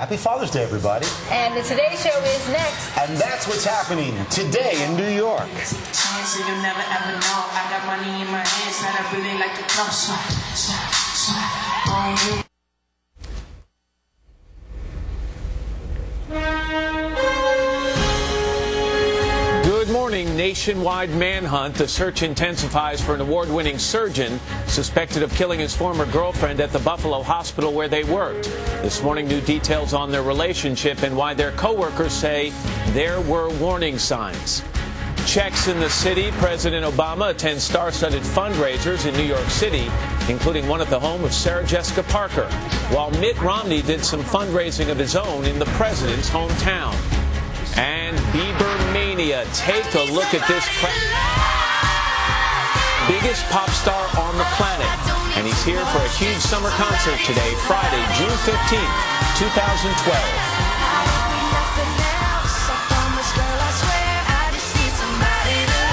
Happy Father's Day, everybody. And the Today Show is next. And that's what's happening today in New York. Good morning. Nationwide manhunt. The search intensifies for an award-winning surgeon suspected of killing his former girlfriend at the Buffalo hospital where they worked. This morning, new details on their relationship and why their coworkers say there were warning signs. Checks in the city. President Obama attends star-studded fundraisers in New York City, including one at the home of Sarah Jessica Parker, while Mitt Romney did some fundraising of his own in the president's hometown. And Bieber Mania. Take a look at this biggest pop star on the planet. And he's here for a huge summer concert today, Friday, June 15th, 2012.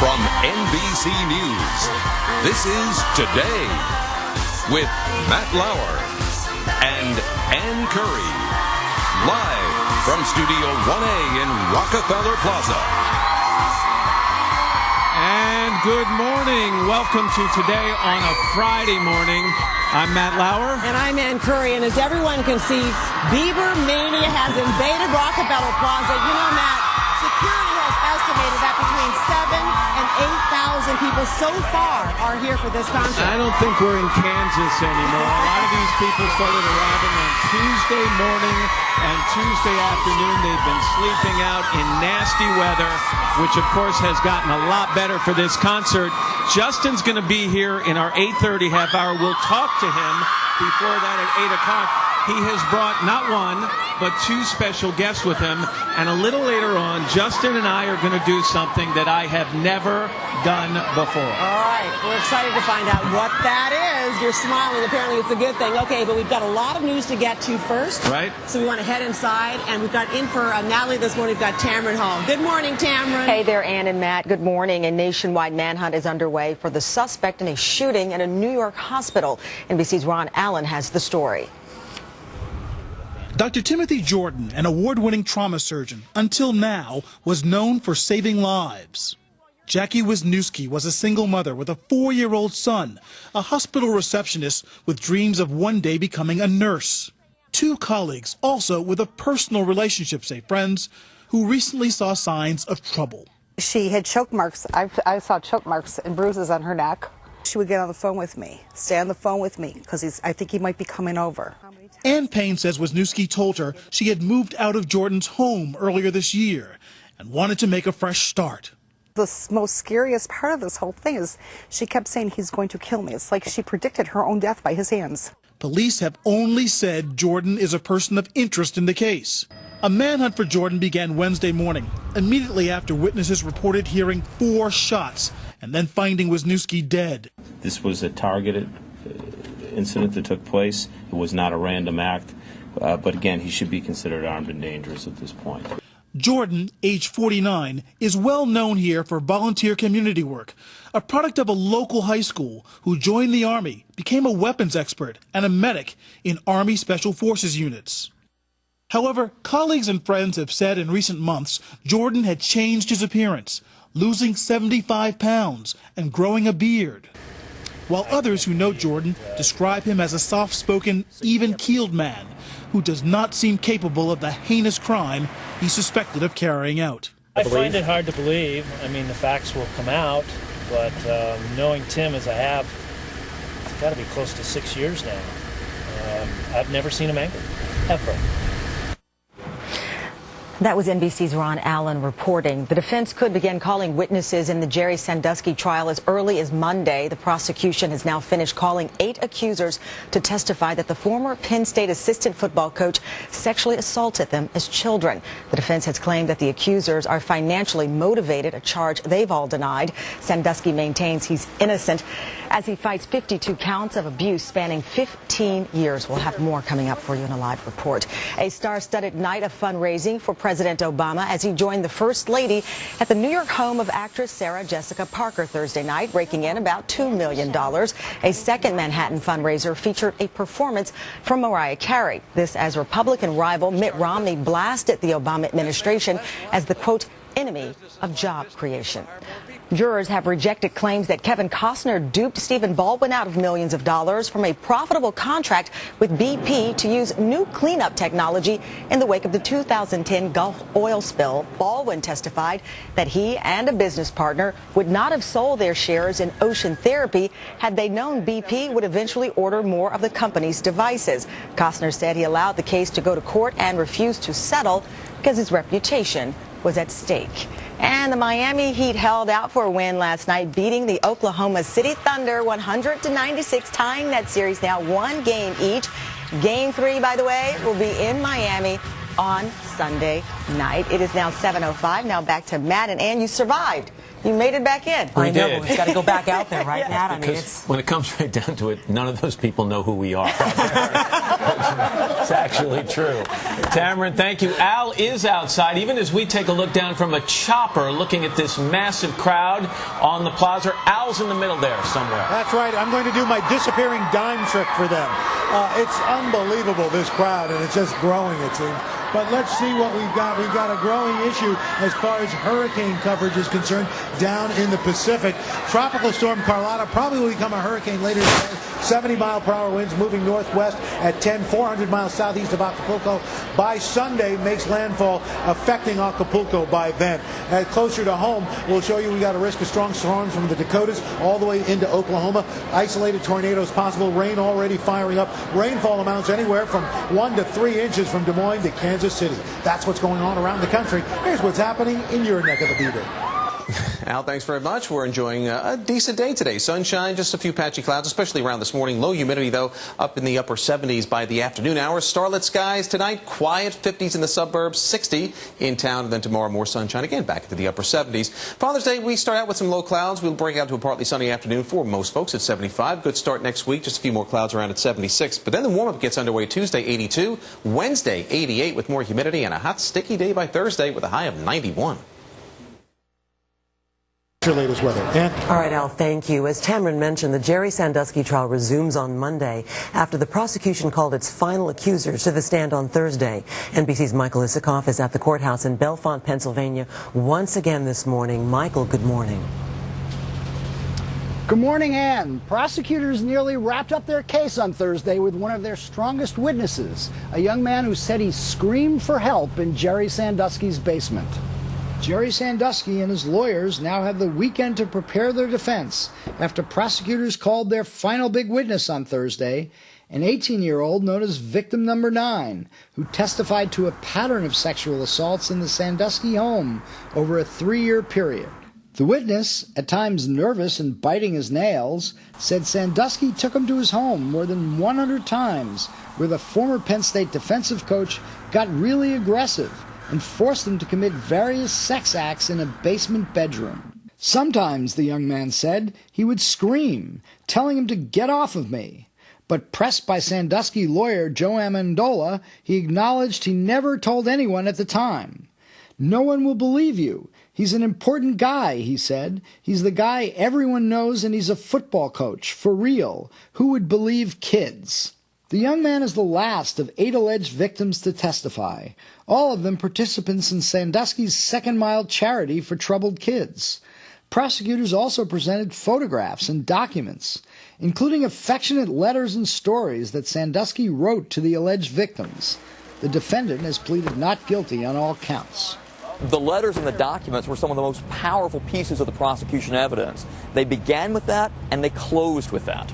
From NBC News, this is Today with Matt Lauer and Ann Curry. Live from Studio 1A in Rockefeller Plaza. And good morning. Welcome to Today on a Friday morning. I'm Matt Lauer. And I'm Ann Curry. And as everyone can see, Bieber Mania has invaded Rockefeller Plaza. You know, Matt, security has estimated that between 7,000 and 8,000 people so far are here for this concert. I don't think we're in Kansas anymore. A lot of these people started arriving on Tuesday morning and Tuesday afternoon. They've been sleeping out in nasty weather, which of course has gotten a lot better for this concert. Justin's going to be here in our 8:30 half hour. We'll talk to him before that at 8 o'clock. He has brought not one, but two special guests with him. And a little later on, Justin and I are going to do something that I have never done before. All right. We're excited to find out what that is. You're smiling. Apparently it's a good thing. Okay, but we've got a lot of news to get to first. Right. So we want to head inside. And we've got in for Natalie this morning. We've got Tamron Hall. Good morning, Tamron. Hey there, Ann and Matt. Good morning. A nationwide manhunt is underway for the suspect in a shooting at a New York hospital. NBC's Ron Allen has the story. Dr. Timothy Jordan, an award-winning trauma surgeon, until now was known for saving lives. Jackie Wisniewski was a single mother with a 4-year-old son, a hospital receptionist with dreams of one day becoming a nurse. Two colleagues, also with a personal relationship, say friends, who recently saw signs of trouble. She had choke marks. I saw choke marks and bruises on her neck. She would get on the phone with me, stay on the phone with me, because I think he might be coming over. Ann Payne says Wisniewski told her she had moved out of Jordan's home earlier this year and wanted to make a fresh start. The most scariest part of this whole thing is she kept saying he's going to kill me. It's like she predicted her own death by his hands. Police have only said Jordan is a person of interest in the case. A manhunt for Jordan began Wednesday morning, immediately after witnesses reported hearing 4 shots and then finding Wisniewski dead. This was a targeted incident that took place. It was not a random act, but again, he should be considered armed and dangerous at this point. Jordan, age 49, is well known here for volunteer community work, a product of a local high school who joined the Army, became a weapons expert and a medic in Army Special Forces units. However, colleagues and friends have said in recent months Jordan had changed his appearance, losing 75 pounds and growing a beard. While others who know Jordan describe him as a soft-spoken, even-keeled man who does not seem capable of the heinous crime he's suspected of carrying out. I find it hard to believe. I mean, the facts will come out, but knowing Tim as I have, it's got to be close to 6 years now. I've never seen him angry, ever. That was NBC's Ron Allen reporting. The defense could begin calling witnesses in the Jerry Sandusky trial as early as Monday. The prosecution has now finished calling 8 accusers to testify that the former Penn State assistant football coach sexually assaulted them as children. The defense has claimed that the accusers are financially motivated, a charge they've all denied. Sandusky maintains he's innocent. as he fights 52 counts of abuse spanning 15 years. We'll have more coming up for you in a live report. A star-studded night of fundraising for President Obama as he joined the First Lady at the New York home of actress Sarah Jessica Parker Thursday night, raking in about $2 million. A second Manhattan fundraiser featured a performance from Mariah Carey. This as Republican rival Mitt Romney blasted the Obama administration as the, quote, enemy of job creation. Jurors have rejected claims that Kevin Costner duped Stephen Baldwin out of millions of dollars from a profitable contract with BP to use new cleanup technology in the wake of the 2010 Gulf oil spill. Baldwin testified that he and a business partner would not have sold their shares in Ocean Therapy had they known BP would eventually order more of the company's devices. Costner said he allowed the case to go to court and refused to settle because his reputation was at stake. And the Miami Heat held out for a win last night, beating the Oklahoma City Thunder 100-96, tying that series now 1 game each. Game 3, by the way, will be in Miami on Sunday night. It is now 7:05. Now back to Matt and Ann. You survived. You made it back in. I know, but we've got to go back out there, right, Matt? I mean, because when it comes right down to it, none of those people know who we are. It's actually true. Tamron, thank you. Al is outside, even as we take a look down from a chopper looking at this massive crowd on the plaza. Al's in the middle there somewhere. That's right. I'm going to do my disappearing dime trick for them. It's unbelievable, this crowd, and it's just growing, it seems. But let's see what we've got. We've got a growing issue as far as hurricane coverage is concerned down in the Pacific. Tropical storm Carlotta probably will become a hurricane later today. 70-mile-per-hour winds moving northwest at 10, 400 miles southeast of Acapulco. By Sunday, makes landfall, affecting Acapulco by then. Closer to home, we'll show you we got a risk of strong storms from the Dakotas all the way into Oklahoma. Isolated tornadoes possible. Rain already firing up. Rainfall amounts anywhere from 1 to 3 inches from Des Moines to Kansas City. That's what's going on around the country. Here's what's happening in your neck of the beaver. Al, thanks very much. We're enjoying a decent day today. Sunshine, just a few patchy clouds, especially around this morning. Low humidity, though, up in the upper 70s by the afternoon hours. Starlit skies tonight, quiet 50s in the suburbs, 60 in town, and then tomorrow more sunshine again, back into the upper 70s. Father's Day, we start out with some low clouds. We'll break out to a partly sunny afternoon for most folks at 75. Good start next week, just a few more clouds around at 76. But then the warm-up gets underway Tuesday, 82. Wednesday, 88 with more humidity, and a hot, sticky day by Thursday with a high of 91. Your latest weather. All right, Al, thank you. As Tamron mentioned, the Jerry Sandusky trial resumes on Monday after the prosecution called its final accusers to the stand on Thursday. NBC's Michael Isikoff is at the courthouse in Bellefonte, Pennsylvania, once again this morning. Michael, good morning. Good morning, Ann. Prosecutors nearly wrapped up their case on Thursday with one of their strongest witnesses, a young man who said he screamed for help in Jerry Sandusky's basement. Jerry Sandusky and his lawyers now have the weekend to prepare their defense after prosecutors called their final big witness on Thursday, an 18-year-old known as victim number 9, who testified to a pattern of sexual assaults in the Sandusky home over a 3-year period. The witness, at times nervous and biting his nails, said Sandusky took him to his home more than 100 times, where the former Penn State defensive coach got really aggressive and forced him to commit various sex acts in a basement bedroom. Sometimes, the young man said, he would scream, telling him to get off of me. But pressed by Sandusky lawyer Joe Amendola, he acknowledged he never told anyone at the time. No one will believe you. He's an important guy, he said. He's the guy everyone knows, and he's a football coach, for real. Who would believe kids? The young man is the last of 8 alleged victims to testify, all of them participants in Sandusky's second-mile charity for troubled kids. Prosecutors also presented photographs and documents, including affectionate letters and stories that Sandusky wrote to the alleged victims. The defendant has pleaded not guilty on all counts. The letters and the documents were some of the most powerful pieces of the prosecution evidence. They began with that, and they closed with that.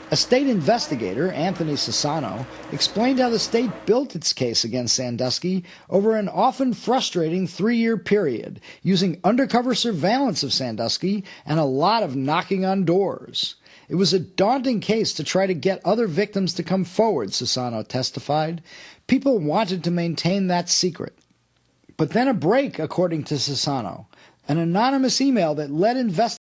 A state investigator, Anthony Sassano, explained how the state built its case against Sandusky over an often frustrating 3-year period, using undercover surveillance of Sandusky and a lot of knocking on doors. It was a daunting case to try to get other victims to come forward, Sassano testified. People wanted to maintain that secret. But then a break, according to Sassano. An anonymous email that led investigators